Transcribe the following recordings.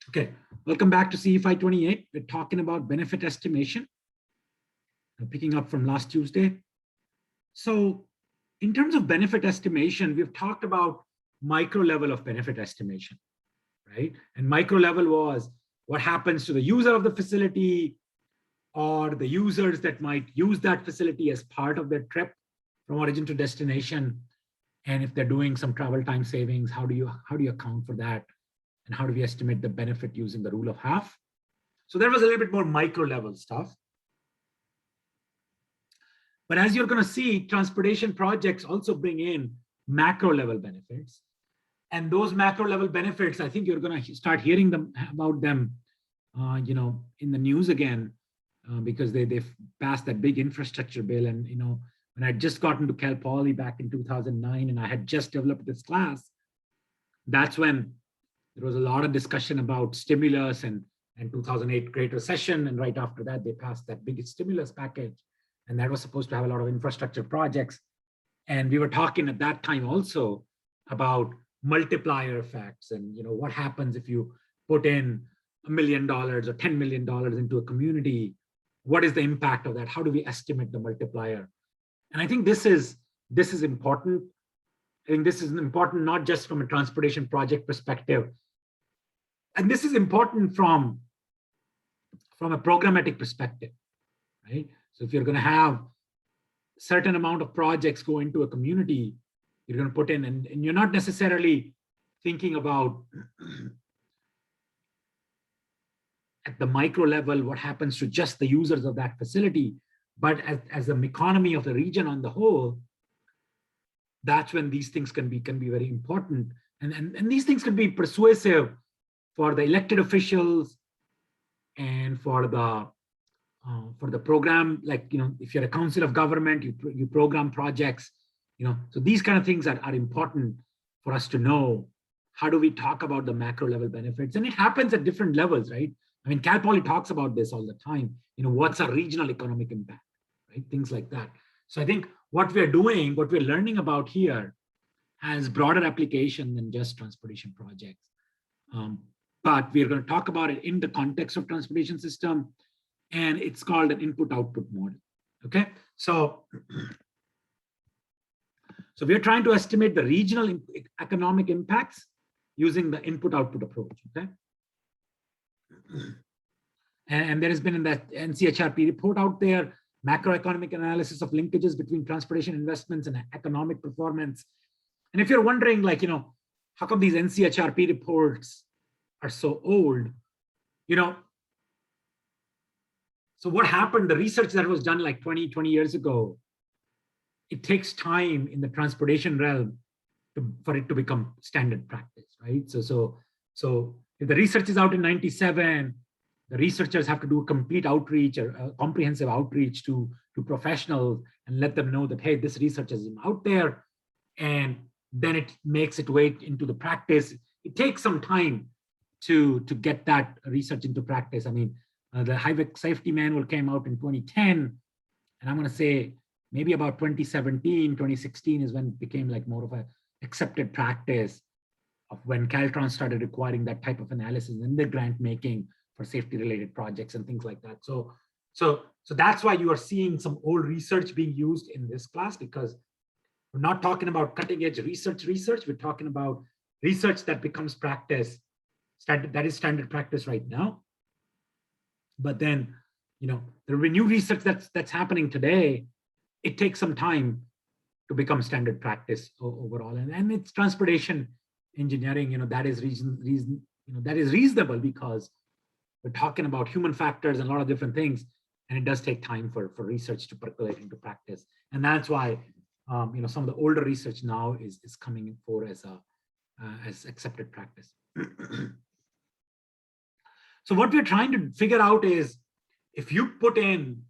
Okay, welcome back to CE 528. We're talking about benefit estimation, picking up from last Tuesday. So in terms of benefit estimation, we've talked about micro level of benefit estimation, right? And micro level was what happens to the user of the facility or the users that might use that facility as part of their trip from origin to destination. And if they're doing some travel time savings, how do you account for that? And how do we estimate the benefit using the rule of half? So there was a little bit more micro level stuff. But as you're going to see, transportation projects also bring in macro level benefits. And those macro level benefits, I think you're going to start hearing about them, in the news again, because they've passed that big infrastructure bill. And, when I just got into Cal Poly back in 2009, and I had just developed this class, that's when there was a lot of discussion about stimulus and 2008 Great Recession. And right after that, they passed that big stimulus package. And that was supposed to have a lot of infrastructure projects. And we were talking at that time also about multiplier effects and what happens if you put in $1 million or $10 million into a community. What is the impact of that? How do we estimate the multiplier? And I think this is important. I think this is important not just from a transportation project perspective. And this is important from a programmatic perspective, right? So if you're going to have a certain amount of projects go into a community, you're going to put in, and you're not necessarily thinking about at the micro level what happens to just the users of that facility, but as an economy of the region on the whole. That's when these things can be very important, and these things can be persuasive for the elected officials and for the program, like if you're a council of government, you program projects, so these kind of things are important for us to know. How do we talk about the macro level benefits? And it happens at different levels, right? I mean, Cal Poly talks about this all the time. What's a regional economic impact, right? Things like that. So I think what we're doing, what we're learning about here has broader application than just transportation projects. But we're going to talk about it in the context of transportation system, and it's called an input-output model, okay? So we're trying to estimate the regional economic impacts using the input-output approach, okay? And there has been in that NCHRP report out there, macroeconomic analysis of linkages between transportation investments and economic performance. And if you're wondering, how come these NCHRP reports are so old, so what happened, the research that was done like 20 years ago, it takes time in the transportation realm for it to become standard practice, right? So if the research is out in 97, the researchers have to do a complete outreach or a comprehensive outreach to professionals and let them know that, hey, this research is out there, and then it makes its way into the practice. It takes some time to get that research into practice. I mean, the highway safety manual came out in 2010, and I'm going to say maybe about 2017, 2016 is when it became like more of a accepted practice of when Caltrans started requiring that type of analysis in the grant making for safety related projects and things like that. So that's why you are seeing some old research being used in this class, because we're not talking about cutting edge research. We're talking about research that becomes practice, that is standard practice right now. But then, there will be new research that's happening today. It takes some time to become standard practice overall. And it's transportation engineering, that is that is reasonable, because we're talking about human factors and a lot of different things, and it does take time for research to percolate into practice. And that's why some of the older research now is coming for as accepted practice. So what we're trying to figure out is, if you put in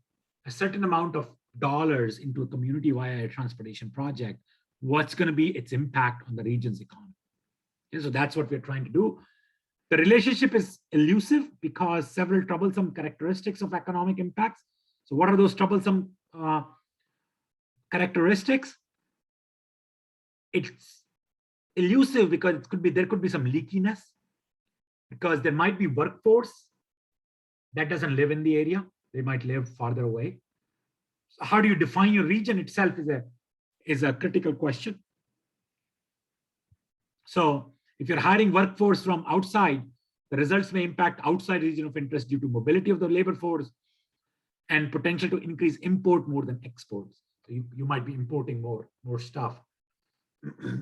a certain amount of dollars into a community via a transportation project, what's going to be its impact on the region's economy? Okay, so that's what we're trying to do. The relationship is elusive because several troublesome characteristics of economic impacts. So what are those troublesome characteristics? It's elusive because there could be some leakiness. because there might be workforce that doesn't live in the area. They might live farther away. So how do you define your region itself is a critical question. So if you're hiring workforce from outside, the results may impact outside region of interest due to mobility of the labor force and potential to increase import more than exports. So you might be importing more stuff.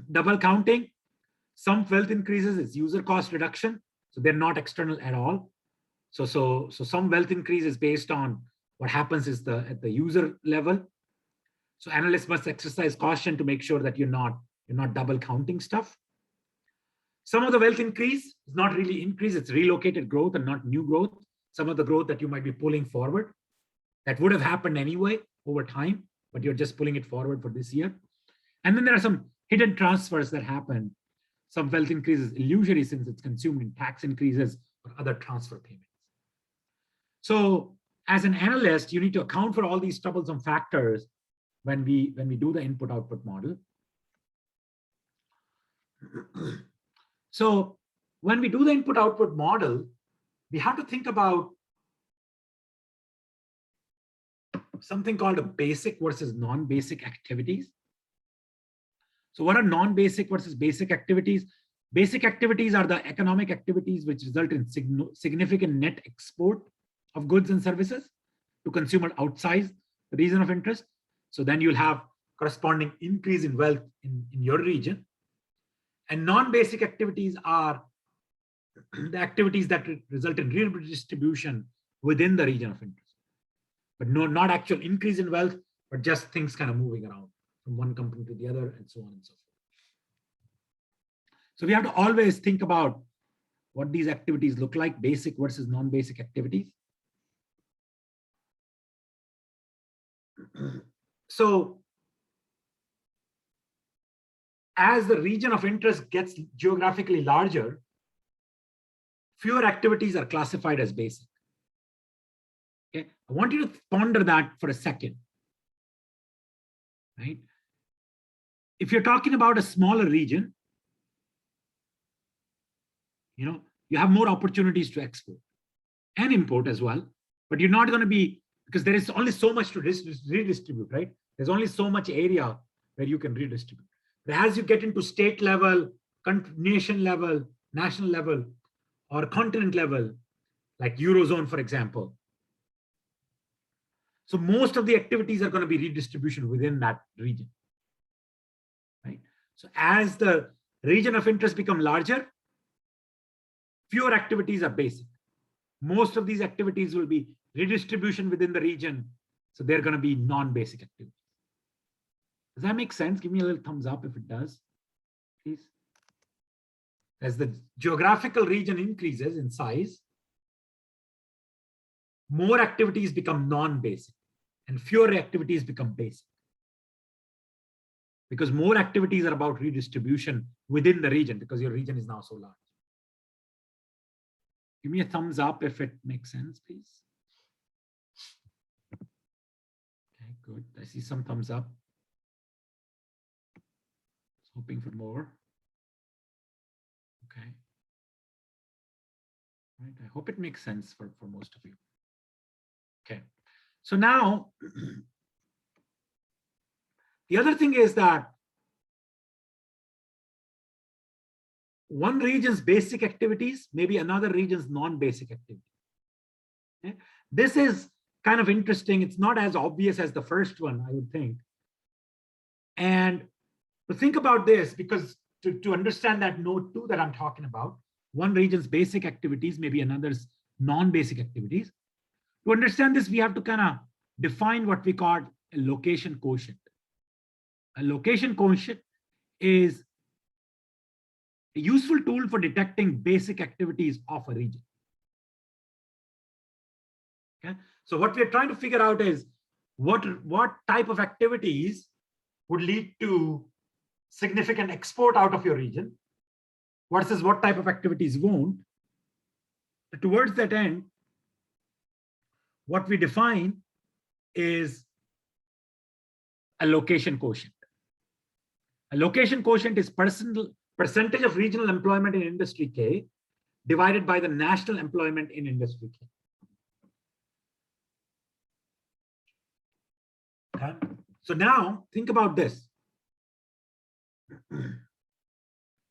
Double counting, some wealth increases is user cost reduction. So they're not external at all. So some wealth increase is based on what happens is at the user level. So analysts must exercise caution to make sure that you're not double counting stuff. Some of the wealth increase is not really increase, it's relocated growth and not new growth. Some of the growth that you might be pulling forward that would have happened anyway over time, but you're just pulling it forward for this year. And then there are some hidden transfers that happen. Some wealth increases illusory since it's consumed in tax increases or other transfer payments. So as an analyst, you need to account for all these troublesome factors when we do the input-output model. So when we do the input-output model, we have to think about something called a basic versus non-basic activities. So what are non-basic versus basic activities? Basic activities are the economic activities which result in significant net export of goods and services to consumers outside the region of interest. So then you'll have corresponding increase in wealth in your region. And non-basic activities are the activities that result in real redistribution within the region of interest. But not actual increase in wealth, but just things kind of moving around from one company to the other and so on and so forth. So we have to always think about what these activities look like, basic versus non-basic activities. So as the region of interest gets geographically larger, fewer activities are classified as basic. Okay, I want you to ponder that for a second. Right? If you're talking about a smaller region, you have more opportunities to export and import as well, but you're not going to be, because there is only so much to redistribute, right? There's only so much area where you can redistribute. But as you get into state level, nation level, national level, or continent level, like Eurozone, for example. So most of the activities are going to be redistribution within that region, right? So as the region of interest become larger, fewer activities are basic. Most of these activities will be redistribution within the region. So they're going to be non-basic activities. Does that make sense? Give me a little thumbs up if it does, please. As the geographical region increases in size, more activities become non-basic and fewer activities become basic. Because more activities are about redistribution within the region because your region is now so large. Give me a thumbs up if it makes sense, please. Okay, good. I see some thumbs up. Hoping for more. Okay. Right. I hope it makes sense for most of you. Okay. So now, the other thing is that one region's basic activities may be another region's non-basic activities. Okay? This is kind of interesting. It's not as obvious as the first one, I would think. And to think about this, because to understand that note 2 that I'm talking about, one region's basic activities may be another's non-basic activities. To understand this, we have to kind of define what we call a location quotient. A location quotient is a useful tool for detecting basic activities of a region. Okay? So what we're trying to figure out is what type of activities would lead to significant export out of your region versus what type of activities won't. Towards that end, what we define is a location quotient. A location quotient is percentage of regional employment in industry K divided by the national employment in industry K. Okay. So now think about this.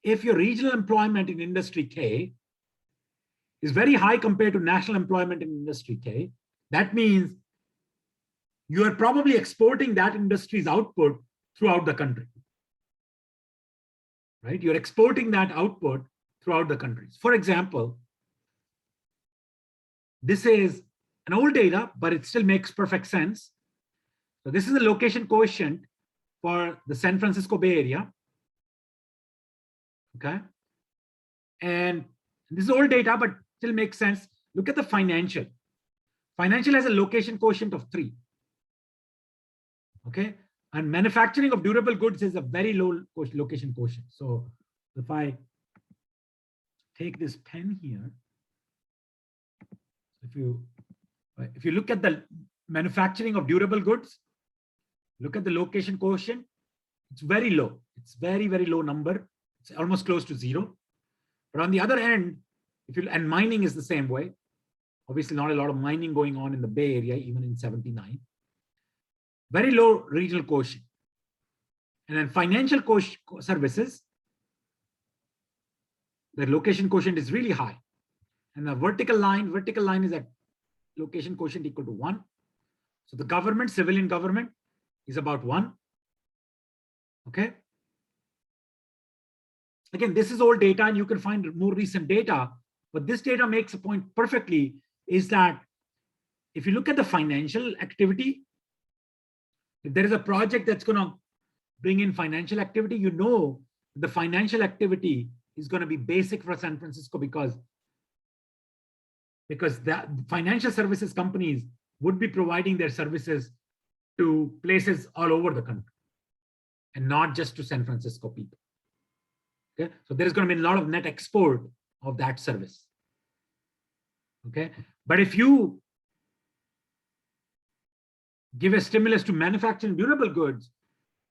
If your regional employment in industry K is very high compared to national employment in industry K, that means you are probably exporting that industry's output throughout the country. Right? You're exporting that output throughout the countries. For example, this is an old data, but it still makes perfect sense. So this is the location coefficient for the San Francisco Bay Area. Okay. And this is old data, but still makes sense. Look at the financial. Financial has a location quotient of 3. Okay. And manufacturing of durable goods is a very low location quotient. So if I take this pen here, if you look at the manufacturing of durable goods, look at the location quotient, it's very low. It's very, very low number. It's almost close to 0. But on the other end, and mining is the same way. Obviously, not a lot of mining going on in the Bay Area, even in 79. Very low regional quotient. And then financial services, the location quotient is really high. And the vertical line is at location quotient equal to 1. So the government, civilian government, is about 1. Okay. Again, this is old data and you can find more recent data, but this data makes a point perfectly, is that if you look at the financial activity, if there is a project that's going to bring in financial activity, you know the financial activity is going to be basic for San Francisco because the financial services companies would be providing their services to places all over the country and not just to San Francisco people. Okay, so there is going to be a lot of net export of that service. Okay, but if you give a stimulus to manufacturing durable goods,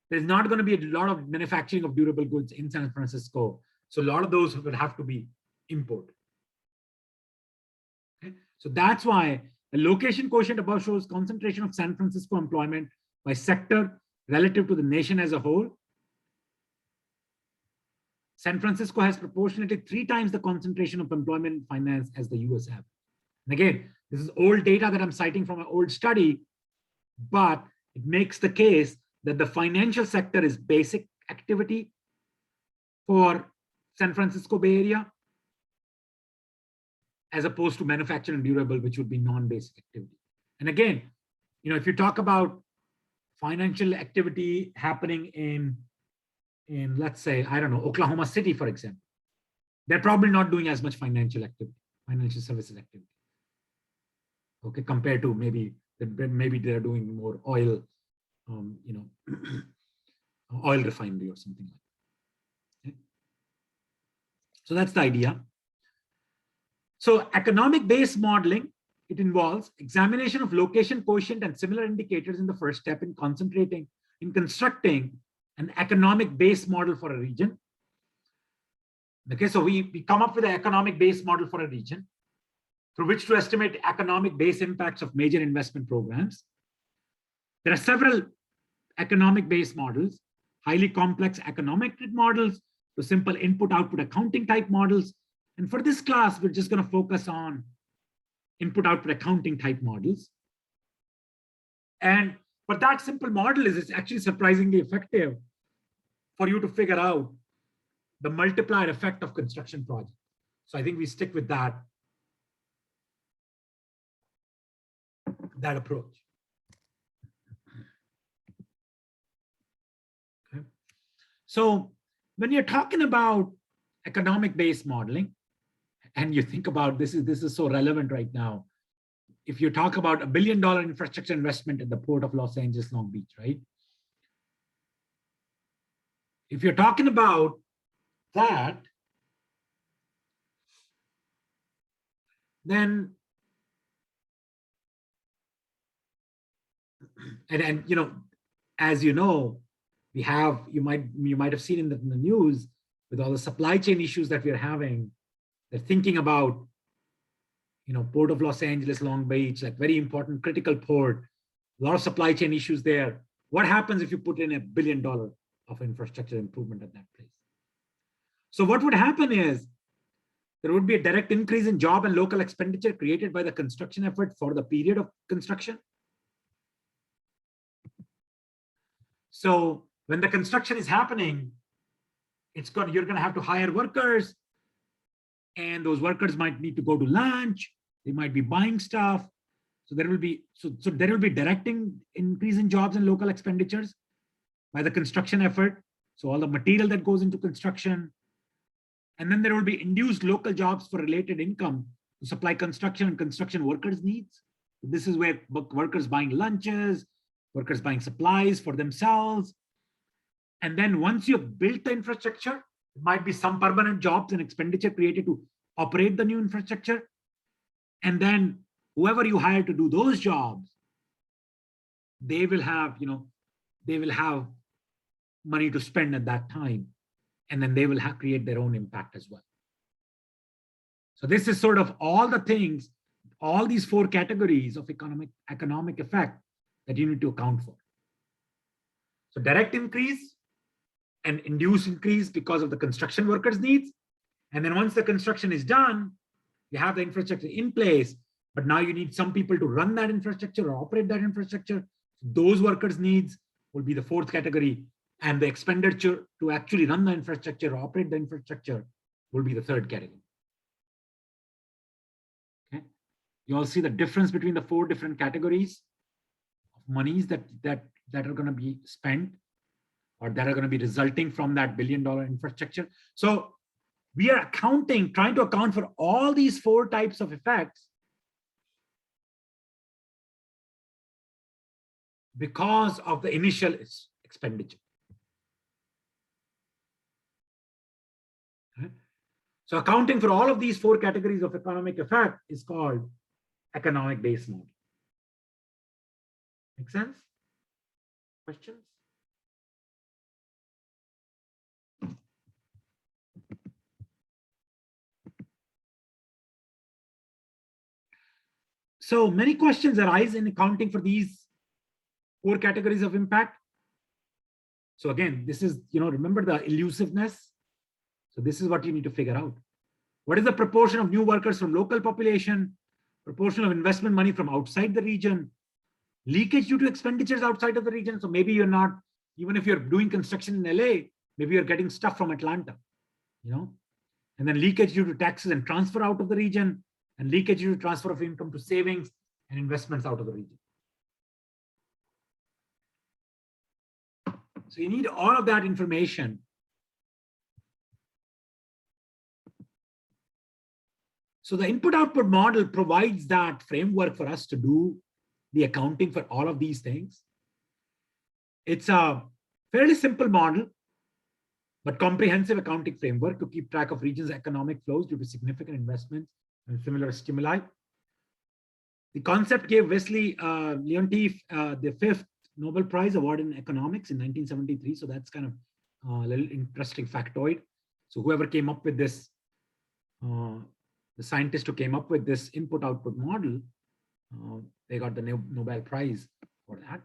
there's not going to be a lot of manufacturing of durable goods in San Francisco. So a lot of those would have to be imported. Okay, so that's why the location quotient above shows concentration of San Francisco employment by sector relative to the nation as a whole. San Francisco has proportionately 3 times the concentration of employment in finance as the US average. And again, this is old data that I'm citing from an old study, but it makes the case that the financial sector is basic activity for San Francisco Bay Area, as opposed to manufacturing durable, which would be non-basic activity. And again, if you talk about financial activity happening in let's say, I don't know, Oklahoma City, for example, they're probably not doing as much financial activity, financial services activity. Okay, compared to maybe they're doing more oil, oil refinery or something like that. Okay. So that's the idea. So economic-based modeling, it involves examination of location quotient and similar indicators in the first step in constructing an economic base model for a region. Okay, so we come up with an economic base model for a region through which to estimate economic base impacts of major investment programs. There are several economic base models, highly complex econometric models, to simple input-output accounting type models. And for this class, we're just going to focus on input-output accounting type models. But that simple model is actually surprisingly effective for you to figure out the multiplier effect of construction projects. So I think we stick with that approach. Okay. So when you're talking about economic-based modeling, and you think about this is so relevant right now. If you talk about $1 billion infrastructure investment in the port of Los Angeles, Long Beach, right? If you're talking about that, then and as you know, you might have seen in the news with all the supply chain issues that we're having. They're thinking about, Port of Los Angeles, Long Beach, like very important critical port, a lot of supply chain issues there. What happens if you put in $1 billion of infrastructure improvement at that place? So what would happen is there would be a direct increase in job and local expenditure created by the construction effort for the period of construction. So when the construction is happening, you're going to have to hire workers, and those workers might need to go to lunch. They might be buying stuff. So there will be direct increase in jobs and local expenditures by the construction effort. So all the material that goes into construction. And then there will be induced local jobs for related income to supply construction and construction workers' needs. This is where workers buying lunches, workers buying supplies for themselves. And then once you've built the infrastructure, it might be some permanent jobs and expenditure created to operate the new infrastructure. And then whoever you hire to do those jobs, they will have money to spend at that time. And then they will create their own impact as well. So this is sort of all the things, all these 4 categories of economic effect that you need to account for. So direct increase and induced increase because of the construction workers' needs. And then once the construction is done, you have the infrastructure in place, but now you need some people to run that infrastructure or operate that infrastructure. Those workers' needs will be the 4th category, and the expenditure to actually run the infrastructure or operate the infrastructure will be the 3rd category. Okay, you all see the difference between the 4 different categories of monies that are going to be spent or that are going to be resulting from that $1 billion infrastructure. So we are trying to account for all these 4 types of effects because of the initial expenditure. Okay. So accounting for all of these 4 categories of economic effect is called economic base model. Make sense? Questions? So many questions arise in accounting for these 4 categories of impact. So again, this is, remember the elusiveness. So this is what you need to figure out. What is the proportion of new workers from local population, proportion of investment money from outside the region, leakage due to expenditures outside of the region? So maybe you're not, even if you're doing construction in LA, maybe you're getting stuff from Atlanta, and then leakage due to taxes and transfer out of the region, and leakage due to transfer of income to savings and investments out of the region. So you need all of that information. So the input-output model provides that framework for us to do the accounting for all of these things. It's a fairly simple model, but comprehensive accounting framework to keep track of regions' economic flows due to significant investments and similar stimuli. The concept gave Wesley Leontief the 5th Nobel Prize Award in Economics in 1973. So that's kind of a little interesting factoid. So whoever came up with this, the scientist who came up with this input-output model, they got the Nobel Prize for that.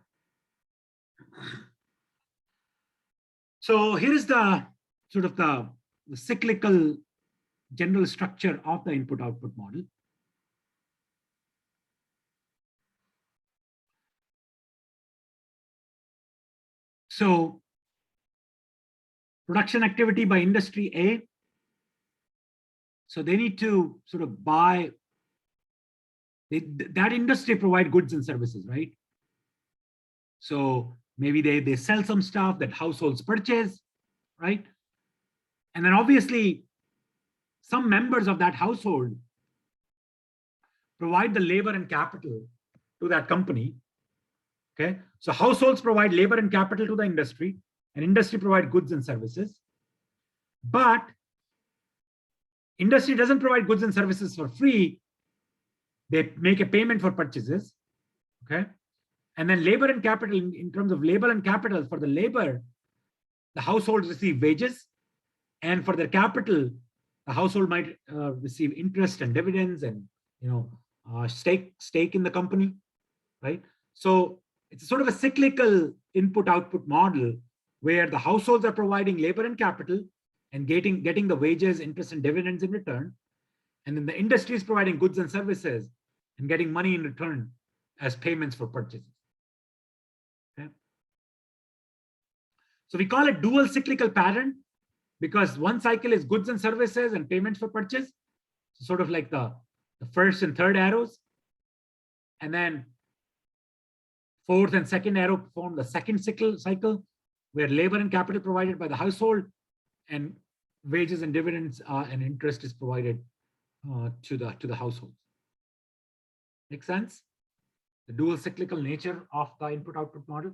So here is the sort of the cyclical general structure of the input-output model. So production activity by industry A. So they need to sort of buy, that industry provide goods and services, right? So maybe they sell some stuff that households purchase, right? And then obviously some members of that household provide the labor and capital to that company. Okay, so households provide labor and capital to the industry, and industry provide goods and services. But industry doesn't provide goods and services for free. They make a payment for purchases. Okay, and then labor and capital, in terms of labor and capital, for the labor, the households receive wages, and for their capital, the household might receive interest and dividends and stake in the company, right? So it's sort of a cyclical input-output model where the households are providing labor and capital and getting the wages, interest, and dividends in return. And then the industry is providing goods and services and getting money in return as payments for purchases. Okay? So we call it dual cyclical pattern because one cycle is goods and services and payments for purchase, sort of like the first and third arrows. And then fourth and second arrow form the second cycle, where labor and capital provided by the household and wages and dividends and interest is provided to the household. Make sense? The dual cyclical nature of the input-output model.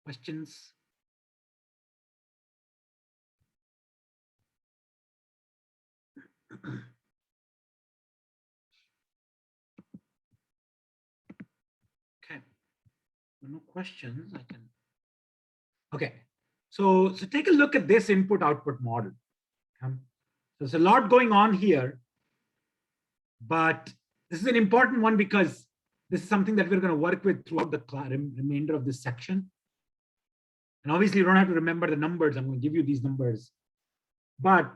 Questions? Okay. No questions. I can. Okay. So take a look at this input-output model. There's a lot going on here, but this is an important one because this is something that we're going to work with throughout the remainder of this section. And obviously, you don't have to remember the numbers. I'm going to give you these numbers. But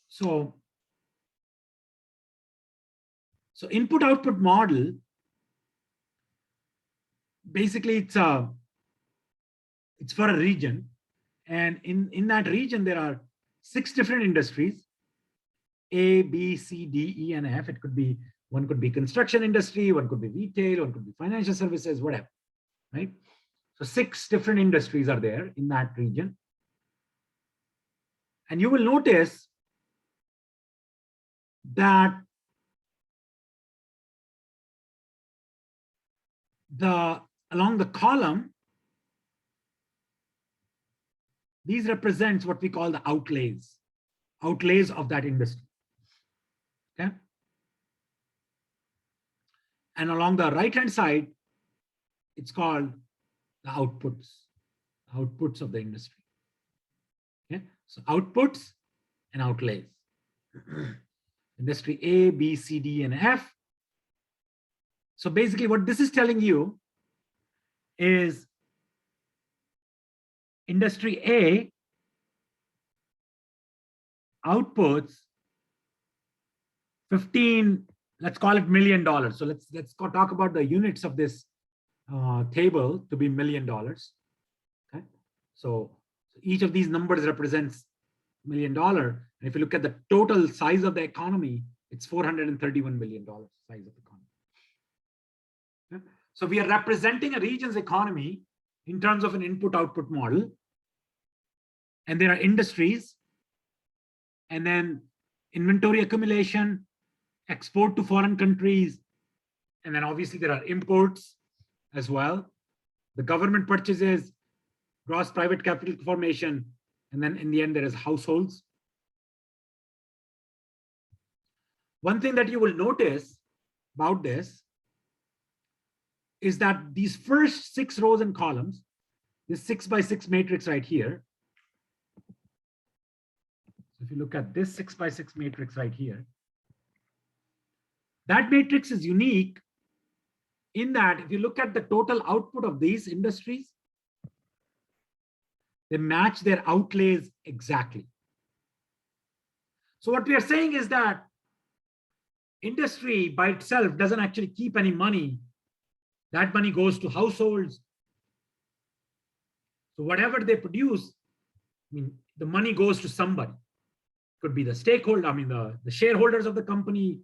so input-output model, basically it's for a region. And in that region, there are 6 different industries, A, B, C, D, E, and F. It could be, one could be construction industry, one could be retail, one could be financial services, whatever, right? So 6 different industries are there in that region. And you will notice that along the column, these represents what we call the outlays of that industry. Okay. And along the right-hand side, it's called the outputs of the industry. Okay. So outputs and outlays. Industry A, B, C, D, and F. So basically what this is telling you is industry A outputs 15, let's call it $1 million. So let's go talk about the units of this table to be $1 million. Okay. So each of these numbers represents $1 million. And if you look at the total size of the economy, it's $431 million size of the economy. Okay. So we are representing a region's economy in terms of an input-output model. And there are industries, and then inventory accumulation, export to foreign countries, and then obviously there are imports as well. The government purchases, gross private capital formation, and then in the end there is households. One thing that you will notice about this is that these first 6 rows and columns, this 6x6 matrix right here. So if you look at this 6x6 matrix right here, that matrix is unique in that if you look at the total output of these industries, they match their outlays exactly. So what we are saying is that industry by itself doesn't actually keep any money. That money goes to households. So whatever they produce, I mean, the money goes to somebody. Could be the stakeholder, I mean, the shareholders of the company,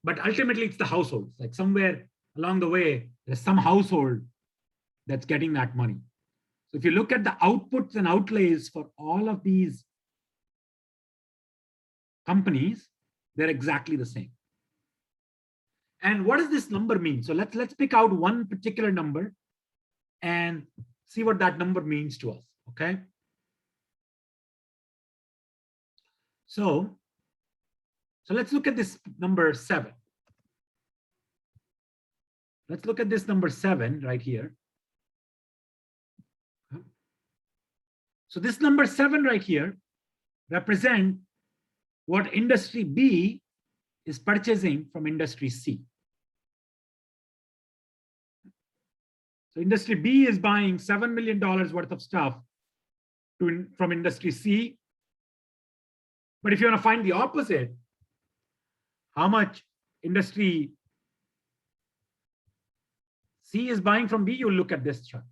but ultimately it's the households. Like somewhere along the way, there's some household that's getting that money. So if you look at the outputs and outlays for all of these companies, they're exactly the same. And what does this number mean? So let's pick out one particular number and see what that number means to us, okay? So let's look at this number 7. Let's look at this number 7 right here. So this number 7 right here represent what industry B is purchasing from industry C. So industry B is buying $7 million worth of stuff from industry C. But if you want to find the opposite, how much industry C is buying from B, you look at this chart,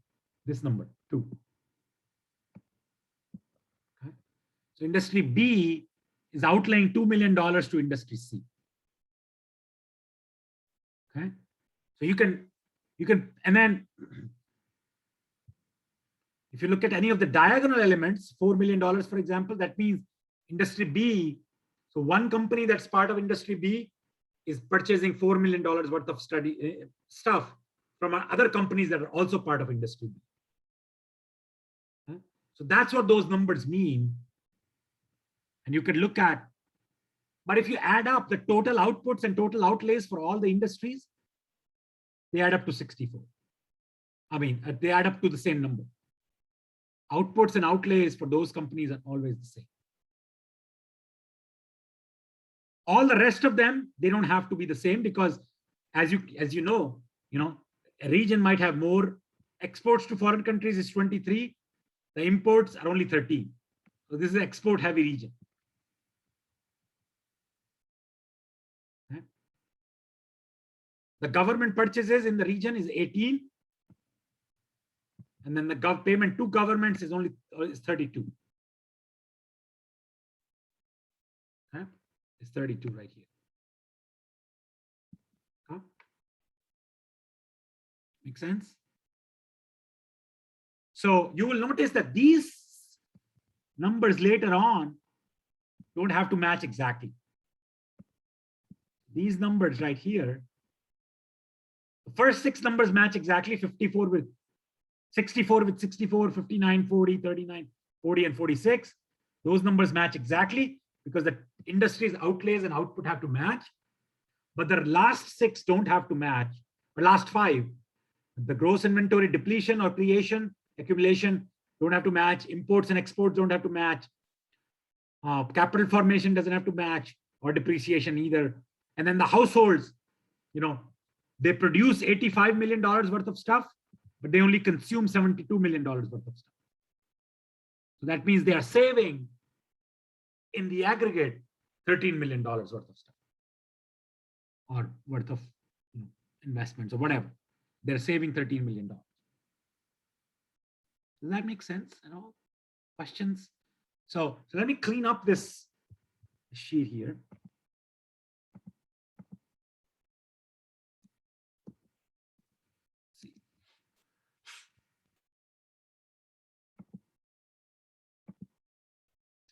this number 2. Okay. So industry B is outlaying $2 million to industry C. Okay. So you can, and then if you look at any of the diagonal elements, $4 million, for example, that means industry B. So one company that's part of industry B is purchasing $4 million worth of stuff from other companies that are also part of industry B. Okay? So that's what those numbers mean. And you can look at, but if you add up the total outputs and total outlays for all the industries, they add up to 64. I mean, they add up to the same number. Outputs and outlays for those companies are always the same. All the rest of them, they don't have to be the same, because as you know, a region might have more exports to foreign countries is 23. The imports are only 13. So this is an export heavy region. Okay. The government purchases in the region is 18. And then the payment to governments is 32. Okay. It's 32 right here. Huh? Make sense? So you will notice that these numbers later on don't have to match exactly. These numbers right here, the first 6 numbers match exactly, 54 with 64 with 64, 59, 40, 39, 40, and 46. Those numbers match exactly because the industry's outlays and output have to match. But the last 6 don't have to match, or last 5. The gross inventory depletion or creation, accumulation don't have to match. Imports and exports don't have to match. Capital formation doesn't have to match, or depreciation either. And then the households, they produce $85 million worth of stuff, but they only consume $72 million worth of stuff. So that means they are saving in the aggregate $13 million worth of stuff, or worth of investments or whatever. They're saving $13 million. Does that make sense at all? Questions? So let me clean up this sheet here.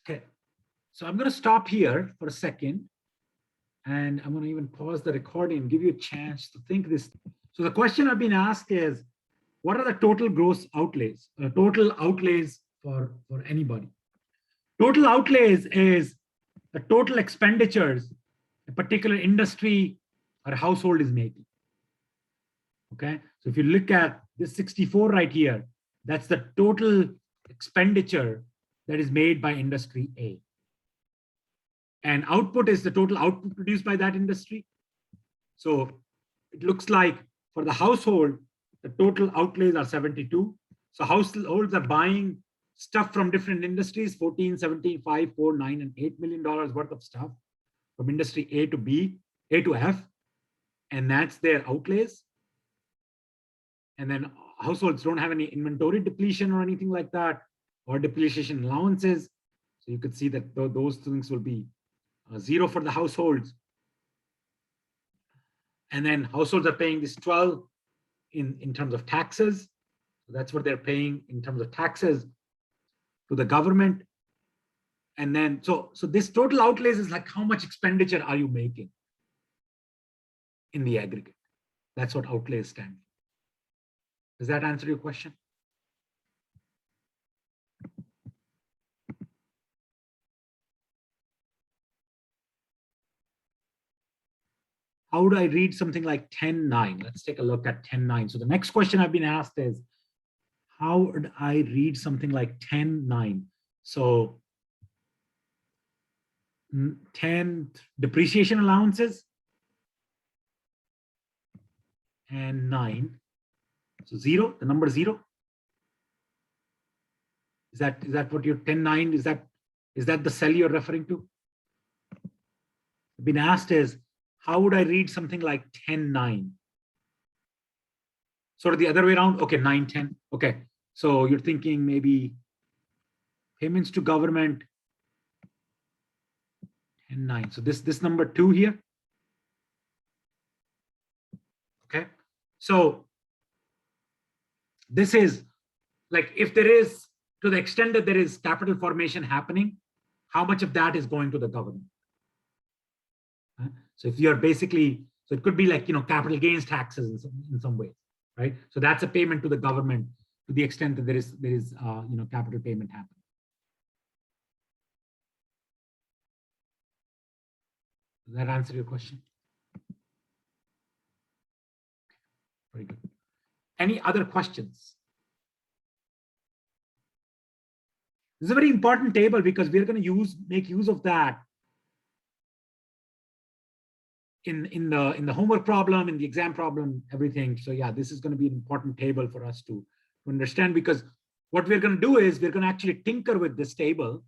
Okay, so I'm going to stop here for a second, and I'm going to even pause the recording and give you a chance to think this. So the question I've been asked is, what are the total gross outlays, total outlays for anybody? Total outlays is the total expenditures a particular industry or household is making. Okay, so if you look at this 64 right here, that's the total expenditure that is made by industry A. And output is the total output produced by that industry. So it looks like for the household, the total outlays are 72. So households are buying stuff from different industries, 14, 17, 5, 4, 9, and $8 million worth of stuff from industry A to B, A to F. And that's their outlays. And then households don't have any inventory depletion or anything like that, or depreciation allowances. So you could see that those things will be 0 for the households. And then households are paying this 12 in terms of taxes. So that's what they're paying in terms of taxes to the government. And then, so this total outlays is like how much expenditure are you making in the aggregate? That's what outlays stand for. Does that answer your question? how would I read something like 10.9? Let's take a look at 10.9. So the next question I've been asked is, how would I read something like 10.9? So 10 depreciation allowances and 9. So 0, the number 0. Is that what your 10.9? Is that the cell you're referring to? I've been asked is, how would I read something like 10.9? Sort of the other way around. Okay, 9.10. Okay. So you're thinking maybe payments to government 10.9. So this number 2 here. Okay. So this is like, if there is, to the extent that there is capital formation happening, how much of that is going to the government? So if you're basically, so it could be like, capital gains taxes in some ways, right? So that's a payment to the government to the extent that there is capital payment happening. Does that answer your question? Very good. Any other questions? This is a very important table because we're going to make use of that in the homework problem, in the exam problem, everything. So yeah, this is going to be an important table for us to understand, because what we're going to do is we're going to actually tinker with this table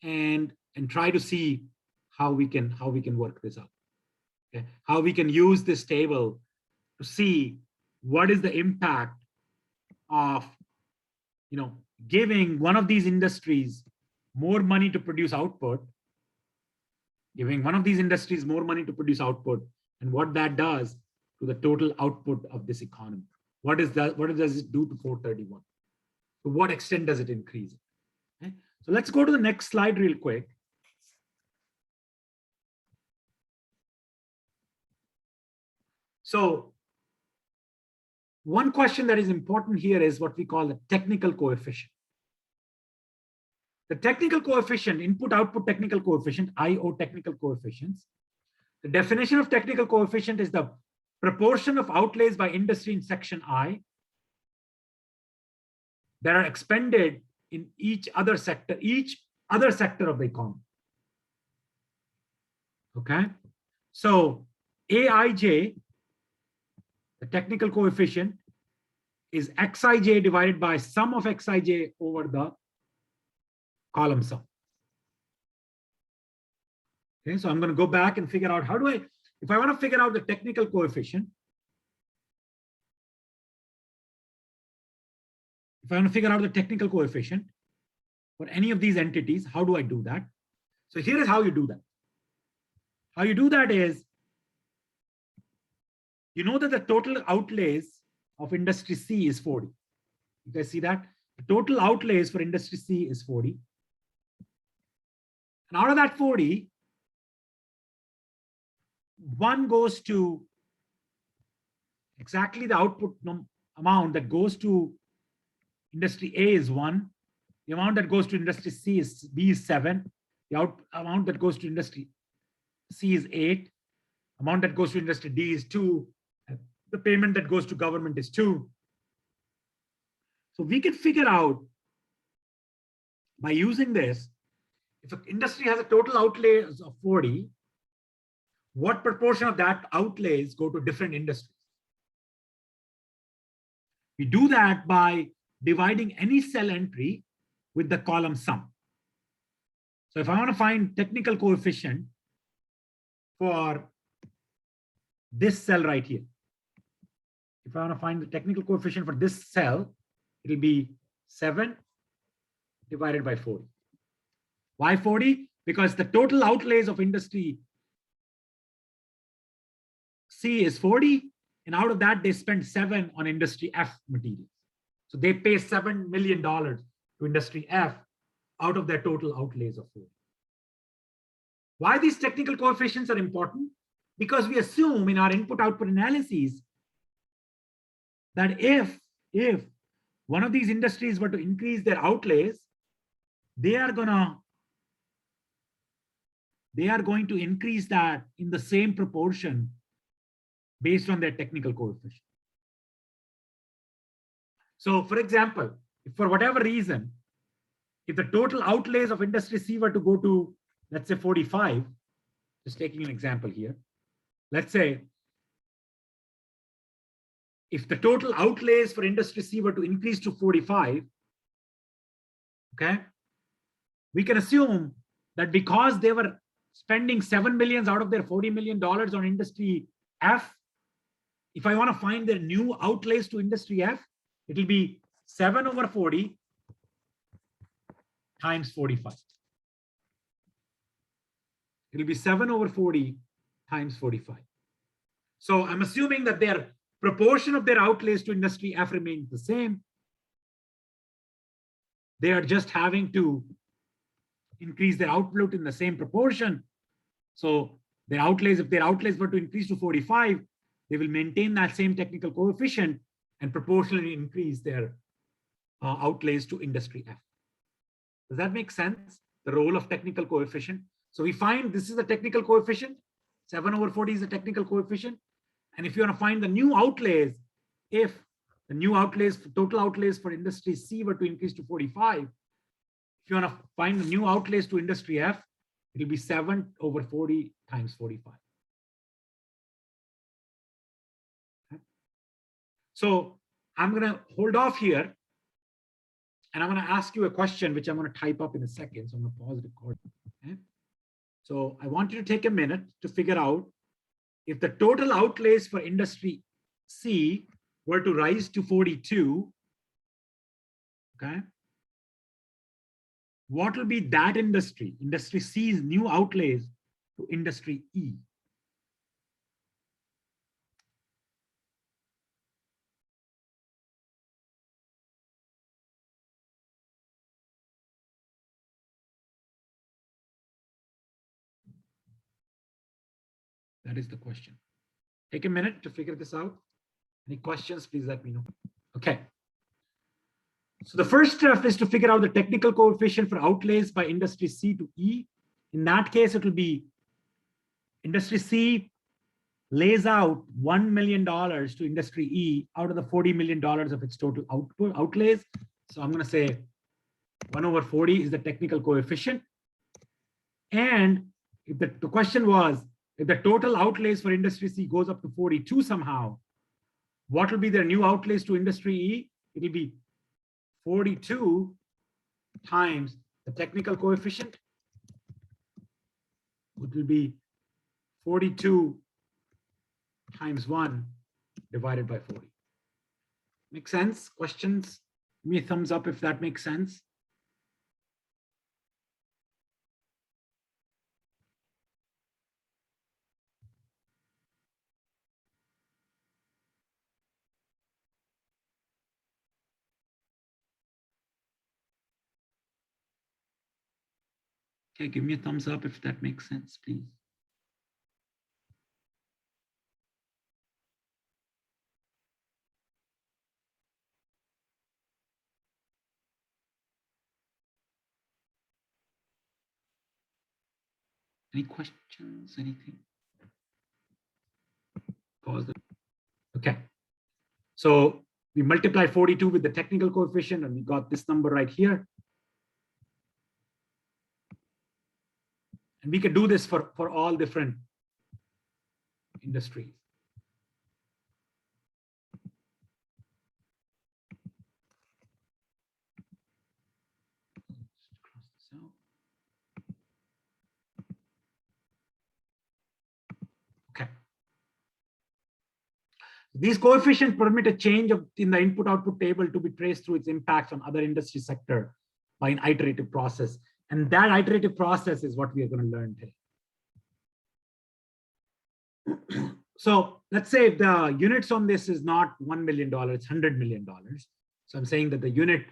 and try to see how we can work this out. Okay? How we can use this table to see what is the impact of giving one of these industries more money to produce output, and what that does to the total output of this economy. What does it do to 431? To what extent does it increase it? Okay? So let's go to the next slide real quick. So one question that is important here is what we call the technical coefficient. The technical coefficient, input-output technical coefficient, IO technical coefficients. The definition of technical coefficient is the proportion of outlays by industry in section I that are expended in each other sector of the economy. Okay, so AIJ, the technical coefficient, is Xij divided by sum of Xij over the column sum. Okay, so I'm going to go back and figure out if I want to figure out the technical coefficient, for any of these entities, how do I do that? So here is how you do that. How you do that is, that the total outlays of industry C is 40. You guys see that? The total outlays for industry C is 40. And out of that 40, 1 goes to exactly the output amount that goes to industry A is 1. The amount that goes to industry B is 7. The amount that goes to industry C is 8. Amount that goes to industry D is 2. The payment that goes to government is 2. So we can figure out by using this, if an industry has a total outlays of 40, what proportion of that outlays go to different industries? We do that by dividing any cell entry with the column sum. So if I want to find technical coefficient for this cell right here, if I want to find the technical coefficient for this cell, it will be 7 divided by 40. Why 40? Because the total outlays of industry C is 40, and out of that, they spend 7 on industry F materials. So they pay $7 million to industry F out of their total outlays of 40. Why these technical coefficients are important? Because we assume in our input-output analyses that if one of these industries were to increase their outlays, they are gonna they are going to increase that in the same proportion based on their technical coefficient. So for example, if for whatever reason, if the total outlays of industry C were to go to, let's say 45, just taking an example here, let's say if the total outlays for industry C were to increase to 45, okay, we can assume that because they were spending 7 million out of their $40 million on industry F, if I want to find their new outlays to industry F, it will be 7 over 40 times 45. It will be 7 over 40 times 45. So I'm assuming that their proportion of their outlays to industry F remains the same. They are just having to increase their output in the same proportion. So their outlays, if their outlays were to increase to 45, they will maintain that same technical coefficient and proportionally increase their outlays to industry F. Does that make sense? The role of technical coefficient. So we find this is the technical coefficient. 7 over 40 is the technical coefficient. And if you want to find the new outlays, if the new outlays, total outlays for industry C were to increase to 45, if you want to find the new outlays to industry F, it will be 7 over 40 times 45. Okay. So I'm going to hold off here. And I'm going to ask you a question, which I'm going to type up in a second. So I'm going to pause the recording. Okay. So I want you to take a minute to figure out if the total outlays for industry C were to rise to 42, okay, what will be that industry C's new outlays to industry E? That is the question. Take a minute to figure this out. Any questions, please let me know. Okay. So the first step is to figure out the technical coefficient for outlays by industry C to E. In that case, it will be industry C lays out $1 million to industry E out of the $40 million of its total outlays. So I'm going to say 1 over 40 is the technical coefficient. And if the question was, if the total outlays for industry C goes up to 42 somehow, what will be their new outlays to industry E? It will be 42 times the technical coefficient. It will be 42 times 1 divided by 40. Make sense? Questions? Give me a thumbs up if that makes sense. Okay, give me a thumbs up if that makes sense, please. Any questions, anything? Pause. Okay. So we multiply 42 with the technical coefficient and we got this number right here. And we can do this for all different industries. Let's cross this out. Okay. These coefficients permit a change in the input-output table to be traced through its impacts on other industry sector by an iterative process. And that iterative process is what we are going to learn today. So let's say if the units on this is not $1 million, it's $100 million. So I'm saying that the unit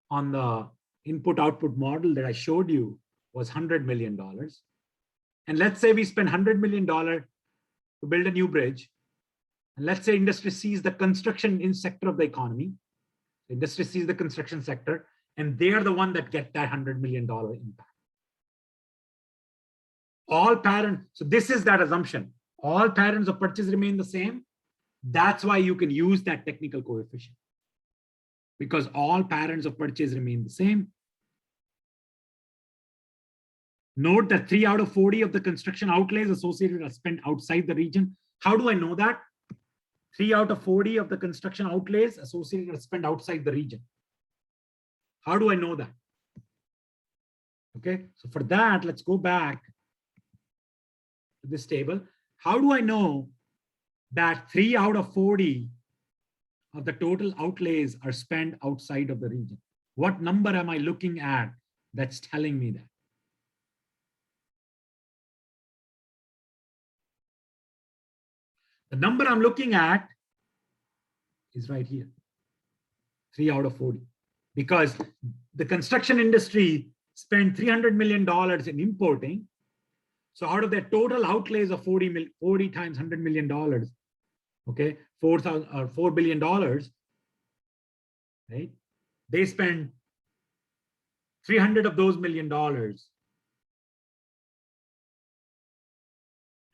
on the input-output model that I showed you was $100 million. And let's say we spend $100 million to build a new bridge. And let's say industry sees the construction sector of the economy. Industry sees the construction sector, and they are the one that get that $100 million impact. All patterns. So this is that assumption. All patterns of purchase remain the same. That's why you can use that technical coefficient. Because all patterns of purchase remain the same. Note that 3 out of 40 of the construction outlays associated are spent outside the region. How do I know that? 3 out of 40 of the construction outlays associated are spent outside the region. How do I know that? Okay, so for that, let's go back to this table. How do I know that 3 out of 40 of the total outlays are spent outside of the region? What number am I looking at that's telling me that? The number I'm looking at is right here, 3 out of 40. Because the construction industry spent $300 million in importing. So out of their total outlays of 40 times $100 million, okay, $4 billion, right? They spend 300 of those $1 million to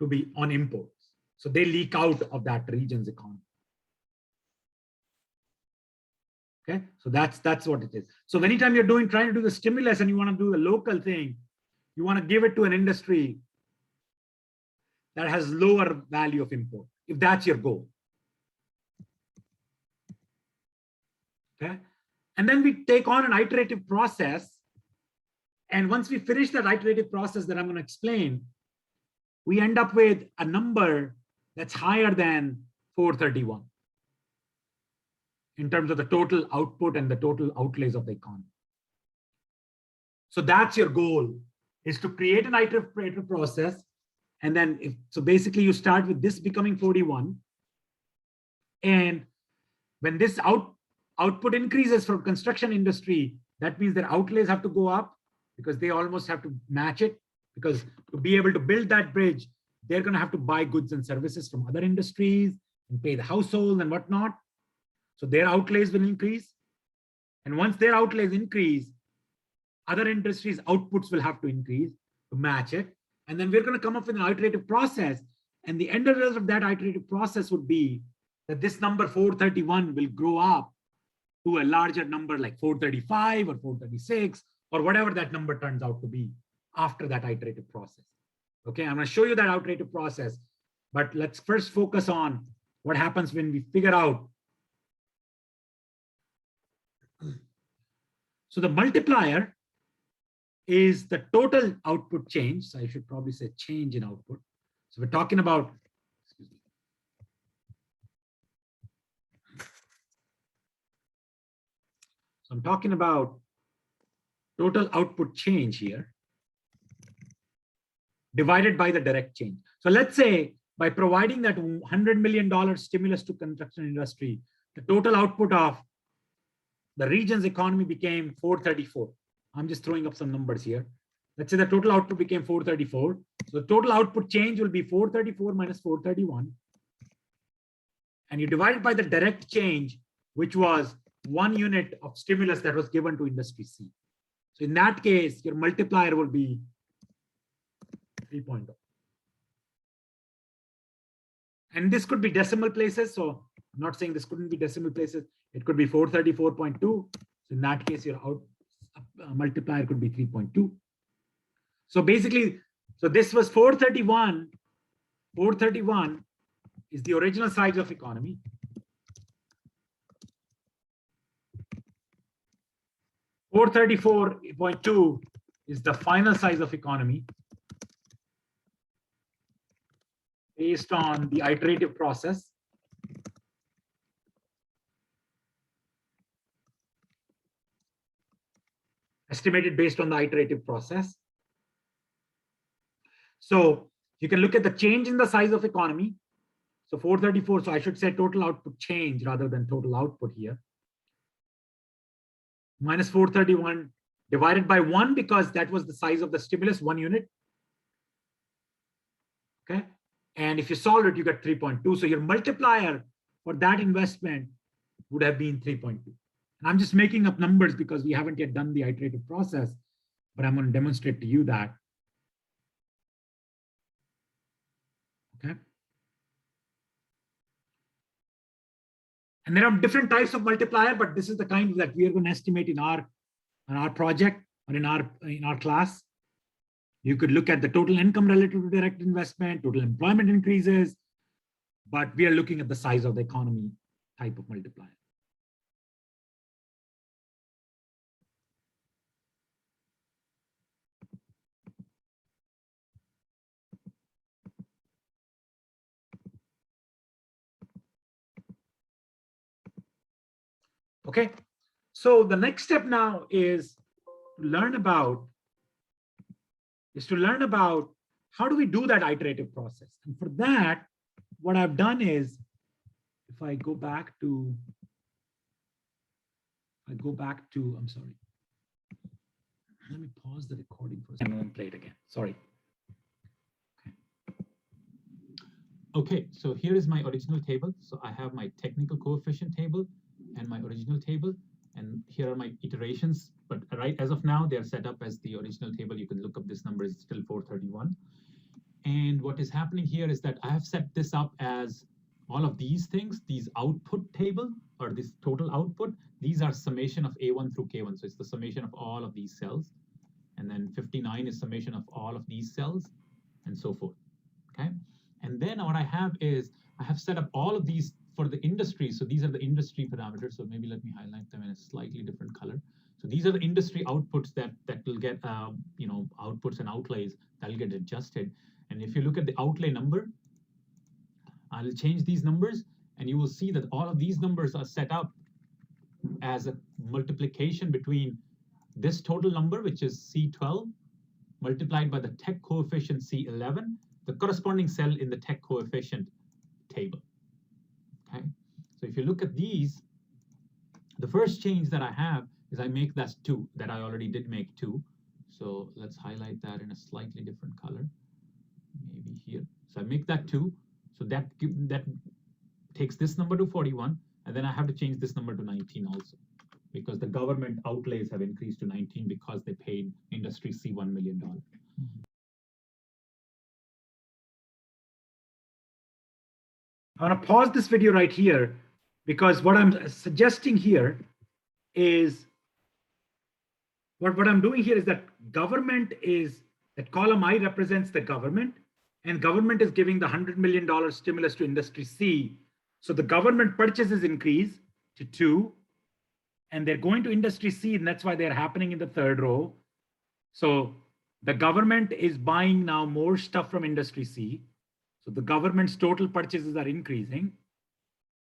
be on imports. So they leak out of that region's economy. Okay, so that's what it is. So anytime you're trying to do the stimulus and you want to do the local thing, you want to give it to an industry that has lower value of import, if that's your goal. Okay, and then we take on an iterative process. And once we finish that iterative process that I'm going to explain, we end up with a number that's higher than 431 in terms of the total output and the total outlays of the economy. So that's your goal, is to create an iterative process. And then, so basically you start with this becoming 41. And when this output increases from construction industry, that means their outlays have to go up because they almost have to match it. Because to be able to build that bridge, they're going to have to buy goods and services from other industries and pay the household and whatnot. So their outlays will increase. And once their outlays increase, other industries' outputs will have to increase to match it. And then we're going to come up with an iterative process. And the end result of that iterative process would be that this number 431 will grow up to a larger number like 435 or 436 or whatever that number turns out to be after that iterative process. Okay, I'm going to show you that iterative process. But let's first focus on what happens when we figure out. So the multiplier is the total output change. So I should probably say change in output. So we're talking about, excuse me. So I'm talking about total output change here divided by the direct change. So let's say by providing that $100 million stimulus to construction industry, the total output of the region's economy became 434. I'm just throwing up some numbers here. Let's say the total output became 434. So the total output change will be 434 minus 431. And you divide it by the direct change, which was 1 unit of stimulus that was given to industry C. So in that case, your multiplier will be 3.0. And this could be decimal places. So I'm not saying this couldn't be decimal places. It could be 434.2. So in that case, your multiplier could be 3.2. So basically, so this was 431. 431 is the original size of economy. 434.2 is the final size of economy based on the iterative process. Estimated based on the iterative process. So you can look at the change in the size of economy. So 434, so I should say total output change rather than total output here. Minus 431 divided by 1 because that was the size of the stimulus, 1 unit. Okay. And if you solve it, you get 3.2. So your multiplier for that investment would have been 3.2. And I'm just making up numbers because we haven't yet done the iterative process, but I'm going to demonstrate to you that And there are different types of multiplier, but this is the kind that we are going to estimate in our project or in our class. You could look at the total income relative to direct investment, total employment increases, but we are looking at the size of the economy type of multiplier. Okay, so the next step now is to learn about how do we do that iterative process. And for that, what I've done is, if I go back to, I'm sorry. Let me pause the recording for a second and play it again. Sorry. Okay, so here is my original table. So I have my technical coefficient table and my original table, and here are my iterations. But right as of now, they're set up as the original table. You can look up this number is still 431. And what is happening here is that I have set this up as all of these things, these output table or this total output, these are summation of A1 through K1. So it's the summation of all of these cells. And then 59 is summation of all of these cells and so forth, okay? And then what I have is, I have set up all of these for the industry. So these are the industry parameters. So maybe let me highlight them in a slightly different color. So these are the industry outputs that will get, outputs and outlays that will get adjusted. And if you look at the outlay number, I'll change these numbers, and you will see that all of these numbers are set up as a multiplication between this total number, which is C12, multiplied by the tech coefficient C11, the corresponding cell in the tech coefficient table. Okay, so if you look at these, the first change that I have is I make that 2, that I already did make 2. So let's highlight that in a slightly different color, maybe here. So I make that 2. So that takes this number to 41, and then I have to change this number to 19 also, because the government outlays have increased to 19 because they paid industry C $1 million. I want to pause this video right here, because what I'm suggesting here is, what I'm doing here is that government is, that column I represents the government, and government is giving the $100 million stimulus to industry C. So the government purchases increase to 2, and they're going to industry C, and that's why they're happening in the third row. So the government is buying now more stuff from industry C. So the government's total purchases are increasing.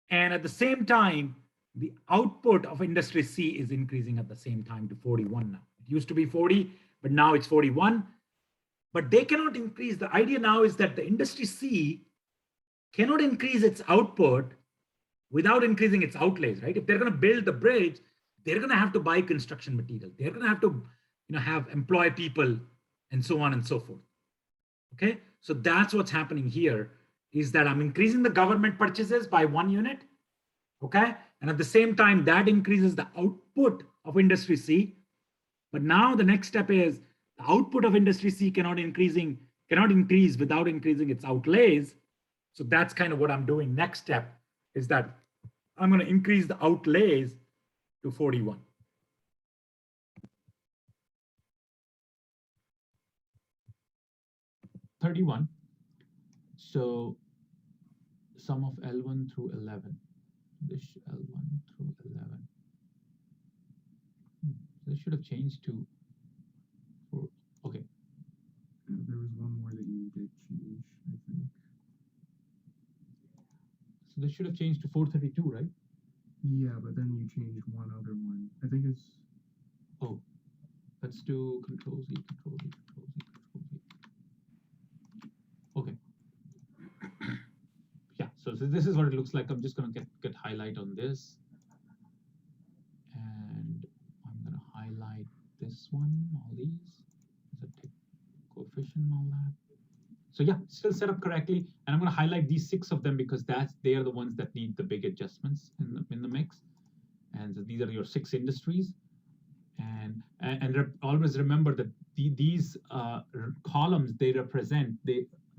And at the same time, the output of industry C is increasing at the same time to 41 now. It used to be 40, but now it's 41. But they cannot increase. The idea now is that the industry C cannot increase its output without increasing its outlays, right? If they're going to build the bridge, they're going to have to buy construction material. They're going to have to, employ people and so on and so forth. Okay, so that's what's happening here, is that I'm increasing the government purchases by 1 unit. Okay, and at the same time, that increases the output of industry C. But now the next step is the output of industry C cannot increase without increasing its outlays. So that's kind of what I'm doing. Next step is that I'm going to increase the outlays to 41. $31. So sum of L1 through 11. This L1 through 11. This should have changed to 4. Okay. There was one more that you did change, I think. So this should have changed to 432, right? Yeah, but then you changed one other one. I think it's. Oh, let's do Control Z, Control Z, Control Z, Control Z. Okay. Yeah, so this is what it looks like. I'm just going to get highlight on this. And I'm going to highlight this one, all these. There's a tick coefficient and all that. So yeah, still set up correctly. And I'm going to highlight these 6 of them because they are the ones that need the big adjustments in the mix. And so these are your 6 industries. And always remember that these columns, they represent,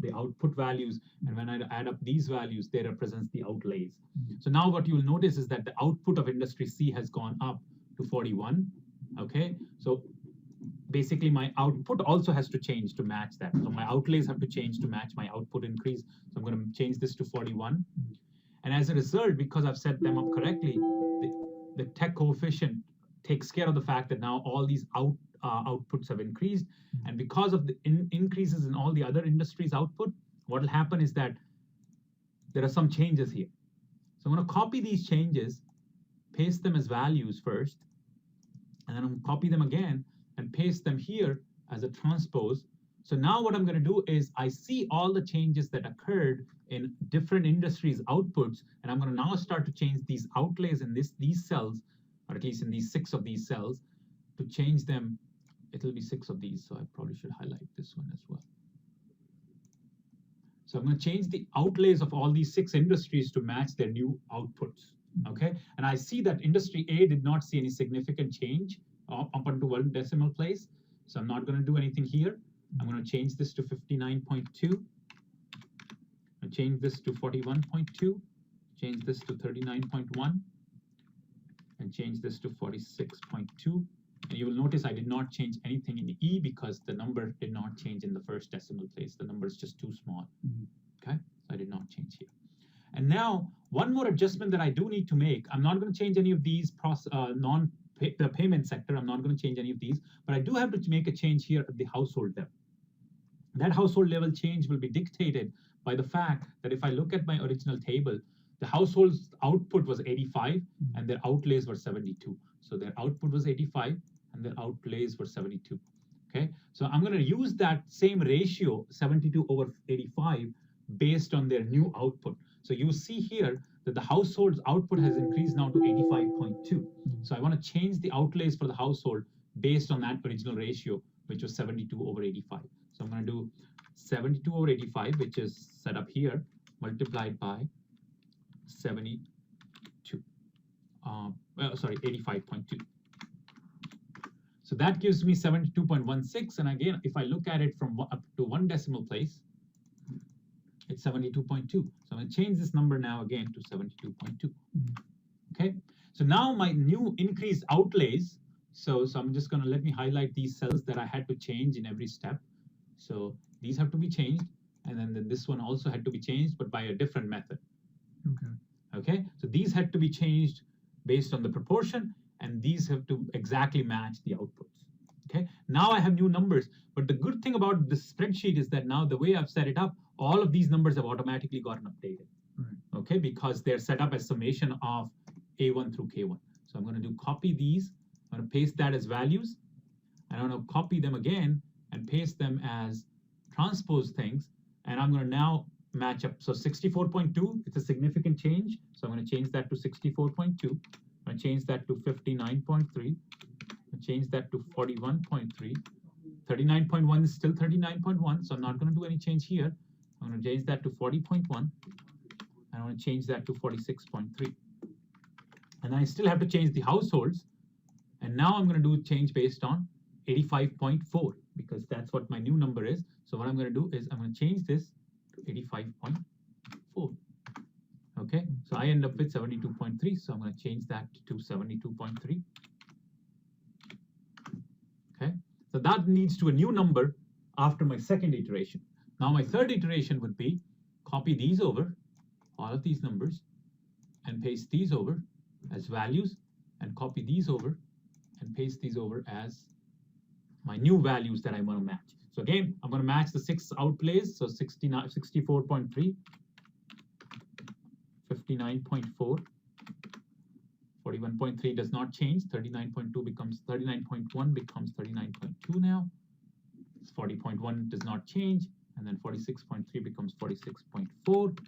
the output values, and when I add up these values, they represents the outlays. So now what you will notice is that the output of industry C has gone up to 41. Okay, so basically my output also has to change to match that. So my outlays have to change to match my output increase. So I'm going to change this to 41. And as a result, because I've set them up correctly, the tech coefficient takes care of the fact that now all these outputs have increased. And because of the increases in all the other industries' output, what will happen is that there are some changes here. So I'm going to copy these changes, paste them as values first, and then I'm going to copy them again and paste them here as a transpose. So now what I'm going to do is I see all the changes that occurred in different industries' outputs, and I'm going to now start to change these outlays in these cells, or at least in these 6 of these cells, to change them. It'll be 6 of these, so I probably should highlight this one as well. So I'm going to change the outlays of all these 6 industries to match their new outputs. Okay, and I see that industry A did not see any significant change up until 1 decimal place. So I'm not going to do anything here. I'm going to change this to 59.2. I'll change this to 41.2. Change this to 39.1. And change this to 46.2. And you will notice I did not change anything in E because the number did not change in the first decimal place. The number is just too small. Okay, so I did not change here. And now, one more adjustment that I do need to make. I'm not going to change any of these the payment sector. I'm not going to change any of these, but I do have to make a change here at the household level. That household level change will be dictated by the fact that if I look at my original table, the household's output was 85 and their outlays were 72. So their output was 85 and their outlays were 72. Okay, so I'm going to use that same ratio, 72 over 85, based on their new output. So you see here that the household's output has increased now to 85.2. So I want to change the outlays for the household based on that original ratio, which was 72 over 85. So I'm going to do 72 over 85, which is set up here, multiplied by 72. 85.2. So that gives me 72.16. And again, if I look at it from up to 1 decimal place, it's 72.2. So I'm going to change this number now again to 72.2. Okay, so now my new increased outlays. So I'm just going to let me highlight these cells that I had to change in every step. So these have to be changed, and then this one also had to be changed, but by a different method. Okay, so these had to be changed based on the proportion, and these have to exactly match the outputs. Okay, now I have new numbers, but the good thing about this spreadsheet is that now the way I've set it up, all of these numbers have automatically gotten updated. Okay, because they're set up as summation of A1 through K1. So I'm going to do copy these. I'm going to paste that as values. And I'm going to copy them again and paste them as transpose things. And I'm going to now match up. So 64.2, it's a significant change. So I'm going to change that to 64.2. I'm going to change that to 59.3. Change that to 41.3. 39.1 is still 39.1, so I'm not going to do any change here. I'm going to change that to 40.1, and I'm going to change that to 46.3. And I still have to change the households, and now I'm going to do change based on 85.4, because that's what my new number is. So what I'm going to do is I'm going to change this to 85.4. Okay, so I end up with 72.3, so I'm going to change that to 72.3. Okay, so that leads to a new number after my second iteration. Now my third iteration would be copy these over, all of these numbers, and paste these over as values, and copy these over and paste these over as my new values that I want to match. So again, I'm going to match the 6 outlays, so 64.3, 59.4, 41.3 does not change. 39.2 becomes 39.1 becomes 39.2 now. 40.1 does not change, and then 46.3 becomes 46.4.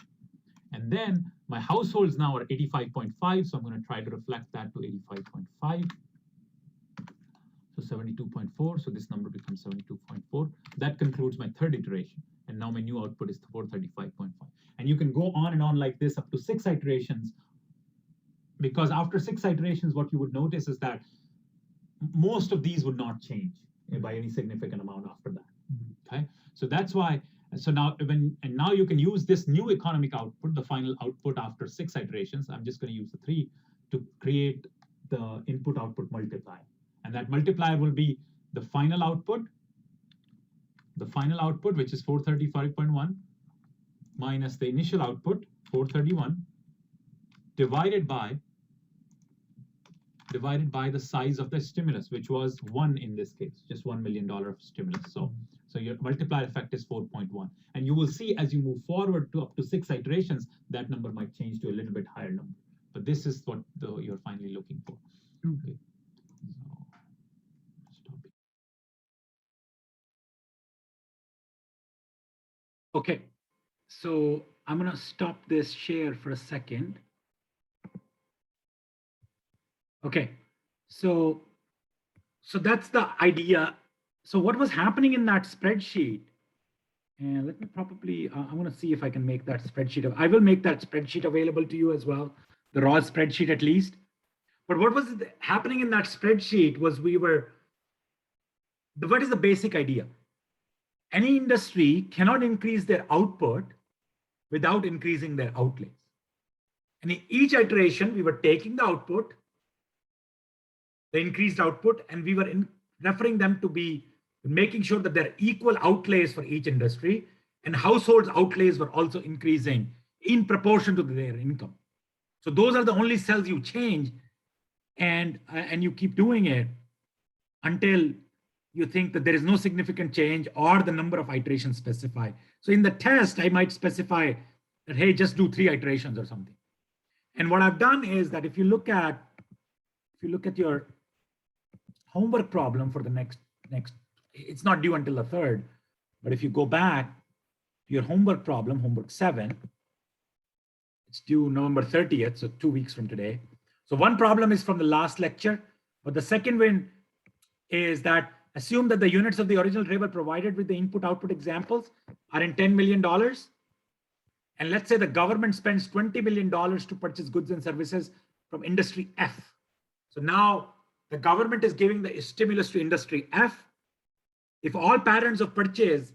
And then my households now are 85.5, so I'm going to try to reflect that to 85.5. So 72.4, so this number becomes 72.4. That concludes my third iteration, and now my new output is 435.5. And you can go on and on like this up to 6 iterations, because after 6 iterations, what you would notice is that most of these would not change by any significant amount after that. Okay, so that's why And so now now you can use this new economic output, the final output after 6 iterations. I'm just going to use the 3 to create the input output multiplier. And that multiplier will be the final output, which is 435.1, minus the initial output, 431, divided by the size of the stimulus, which was 1 in this case, just $1 million of stimulus. So your multiplier effect is 4.1. And you will see as you move forward to up to 6 iterations, that number might change to a little bit higher number. But this is what you're finally looking for. Okay. So, stop it. Okay, so I'm going to stop this share for a second. Okay, so that's the idea. So what was happening in that spreadsheet? And let me probably, I'm going to see if I can make that spreadsheet. I will make that spreadsheet available to you as well, the raw spreadsheet at least. But what was happening in that spreadsheet was what is the basic idea? Any industry cannot increase their output without increasing their outlays. And in each iteration, we were taking the output, the increased output, and we were referring them to be making sure that there are equal outlays for each industry, and households' outlays were also increasing in proportion to their income. So those are the only cells you change, and you keep doing it until you think that there is no significant change or the number of iterations specified. So in the test, I might specify that, hey, just do 3 iterations or something. And what I've done is that if you look at your homework problem for the next, it's not due until the 3rd, but if you go back to your homework problem, homework 7, it's due November 30th, so 2 weeks from today. So one problem is from the last lecture, but the second one is that assume that the units of the original table provided with the input-output examples are in $10 million. And let's say the government spends $20 million to purchase goods and services from industry F. So now the government is giving the stimulus to industry F. If all patterns of purchase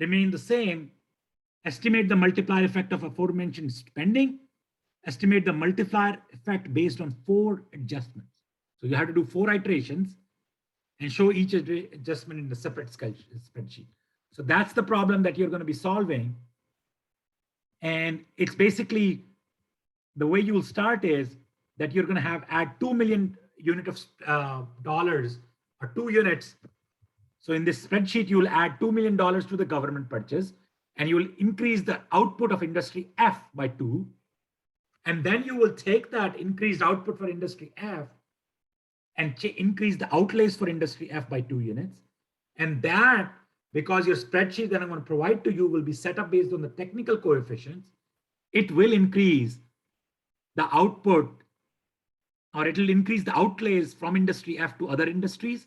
remain the same, estimate the multiplier effect of aforementioned spending, estimate the multiplier effect based on 4 adjustments. So you have to do 4 iterations and show each adjustment in a separate spreadsheet. So that's the problem that you're going to be solving. And it's basically the way you will start is that you're going to add 2 million unit of dollars or 2 units. So in this spreadsheet, you will add $2 million to the government purchase, and you will increase the output of industry F by 2. And then you will take that increased output for industry F and increase the outlays for industry F by 2 units. And that, because your spreadsheet that I'm going to provide to you will be set up based on the technical coefficients, it will increase the output, or it will increase the outlays from industry F to other industries,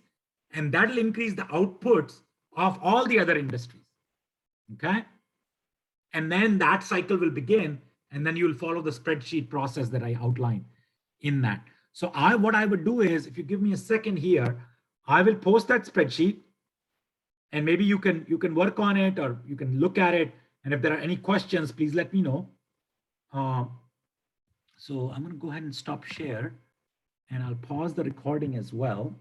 and that will increase the outputs of all the other industries. Okay? And then that cycle will begin, and then you'll follow the spreadsheet process that I outlined in that. So what I would do is, if you give me a second here, I will post that spreadsheet, and maybe you can work on it, or you can look at it. And if there are any questions, please let me know. So I'm going to go ahead and stop share, and I'll pause the recording as well.